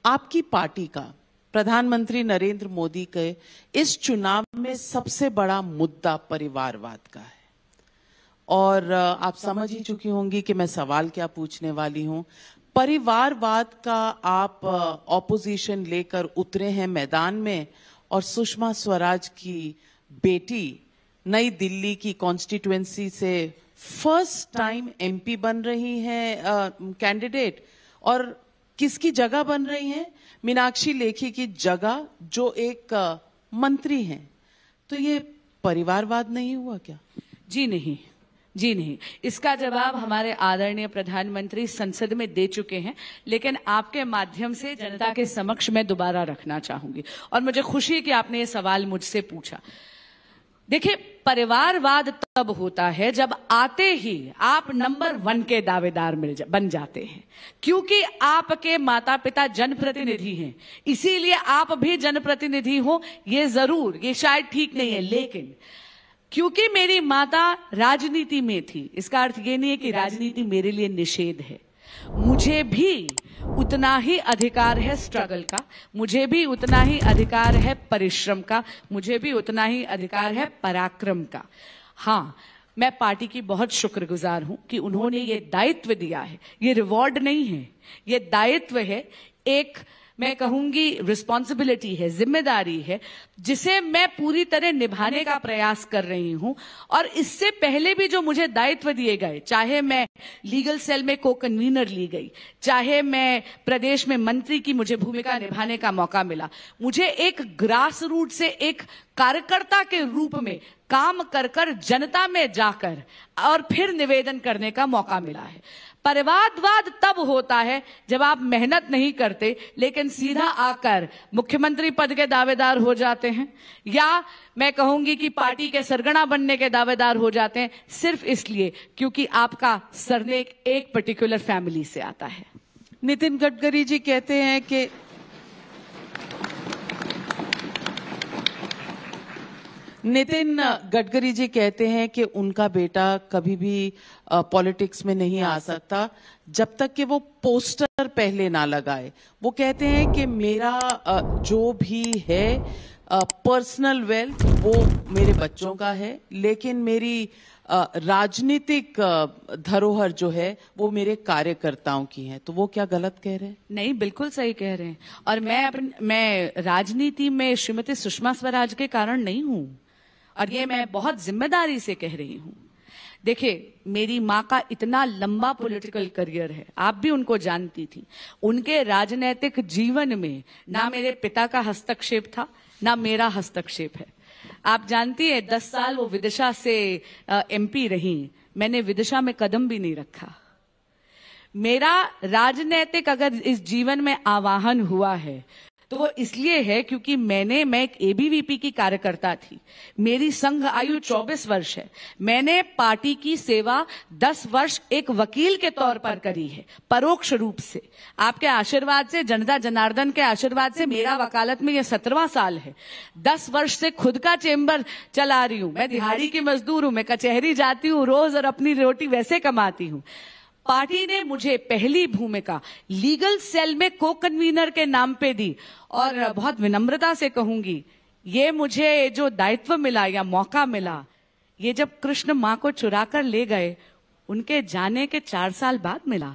आपकी पार्टी का प्रधानमंत्री नरेंद्र मोदी के इस चुनाव में सबसे बड़ा मुद्दा परिवारवाद का है और आप समझ ही चुकी होंगी कि मैं सवाल क्या पूछने वाली हूं। परिवारवाद का आप ऑपोजिशन लेकर उतरे हैं मैदान में और सुषमा स्वराज की बेटी नई दिल्ली की कॉन्स्टिट्यूएंसी से फर्स्ट टाइम एमपी बन रही हैं कैंडिडेट, और किसकी जगह बन रही हैं? मीनाक्षी लेखी की जगह, जो एक मंत्री हैं। तो ये परिवारवाद नहीं हुआ क्या? जी नहीं, जी नहीं। इसका जवाब हमारे आदरणीय प्रधानमंत्री संसद में दे चुके हैं, लेकिन आपके माध्यम से जनता के समक्ष मैं दोबारा रखना चाहूंगी और मुझे खुशी है कि आपने ये सवाल मुझसे पूछा। देखिए, परिवारवाद तब होता है जब आते ही आप नंबर 1 के दावेदार बन जाते हैं, क्योंकि आपके माता पिता जनप्रतिनिधि हैं, इसीलिए आप भी जनप्रतिनिधि हो। ये जरूर, ये शायद ठीक नहीं है, लेकिन क्योंकि मेरी माता राजनीति में थी, इसका अर्थ ये नहीं है कि राजनीति मेरे लिए निषेध है। मुझे भी उतना ही अधिकार है स्ट्रगल का, मुझे भी उतना ही अधिकार है परिश्रम का, मुझे भी उतना ही अधिकार है पराक्रम का। हाँ, मैं पार्टी की बहुत शुक्रगुजार हूं कि उन्होंने ये दायित्व दिया है। ये रिवॉर्ड नहीं है, ये दायित्व है, एक मैं कहूंगी रिस्पॉन्सिबिलिटी है, जिम्मेदारी है, जिसे मैं पूरी तरह निभाने का प्रयास कर रही हूं। और इससे पहले भी जो मुझे दायित्व दिए गए, चाहे मैं लीगल सेल में को कन्वीनर ली गई, चाहे मैं प्रदेश में मंत्री की मुझे भूमिका निभाने का मौका मिला, मुझे एक ग्रास रूट से एक कार्यकर्ता के रूप में काम कर कर जनता में जाकर और फिर निवेदन करने का मौका मिला है। परिवारवाद तब होता है जब आप मेहनत नहीं करते लेकिन सीधा आकर मुख्यमंत्री पद के दावेदार हो जाते हैं, या मैं कहूंगी कि पार्टी के सरगना बनने के दावेदार हो जाते हैं, सिर्फ इसलिए क्योंकि आपका सरनेम एक पर्टिकुलर फैमिली से आता है। नितिन गडकरी जी कहते हैं कि उनका बेटा कभी भी पॉलिटिक्स में नहीं आ सकता जब तक कि वो पोस्टर पहले ना लगाए। वो कहते हैं कि मेरा जो भी है पर्सनल वेल्थ वो मेरे बच्चों का है, लेकिन मेरी राजनीतिक धरोहर जो है वो मेरे कार्यकर्ताओं की है। तो वो क्या गलत कह रहे हैं? नहीं, बिल्कुल सही कह रहे हैं। और मैं राजनीति में श्रीमती सुषमा स्वराज के कारण नहीं हूं, और ये मैं बहुत जिम्मेदारी से कह रही हूं। देखिए, मेरी माँ का इतना लंबा पॉलिटिकल करियर है, आप भी उनको जानती थी। उनके राजनीतिक जीवन में ना मेरे पिता का हस्तक्षेप था, ना मेरा हस्तक्षेप है। आप जानती है, 10 साल वो विदिशा से एमपी रही, मैंने विदिशा में कदम भी नहीं रखा। मेरा राजनीतिक अगर इस जीवन में आवाहन हुआ है तो वो इसलिए है क्योंकि मैं एक एबीवीपी की कार्यकर्ता थी। मेरी संघ आयु 24 वर्ष है। मैंने पार्टी की सेवा 10 वर्ष एक वकील के तौर पर करी है, परोक्ष रूप से। आपके आशीर्वाद से, जनता जनार्दन के आशीर्वाद से मेरा वकालत में ये 17वां साल है। 10 वर्ष से खुद का चेंबर चला रही हूं। मैं दिहाड़ी की मजदूर हूं, मैं कचहरी जाती हूं रोज और अपनी रोटी वैसे कमाती हूं। पार्टी ने मुझे पहली भूमिका लीगल सेल में को कन्वीनर के नाम पे दी, और बहुत विनम्रता से कहूंगी, ये मुझे जो दायित्व मिला या मौका मिला, ये जब कृष्ण मां को चुरा कर ले गए, उनके जाने के 4 साल बाद मिला।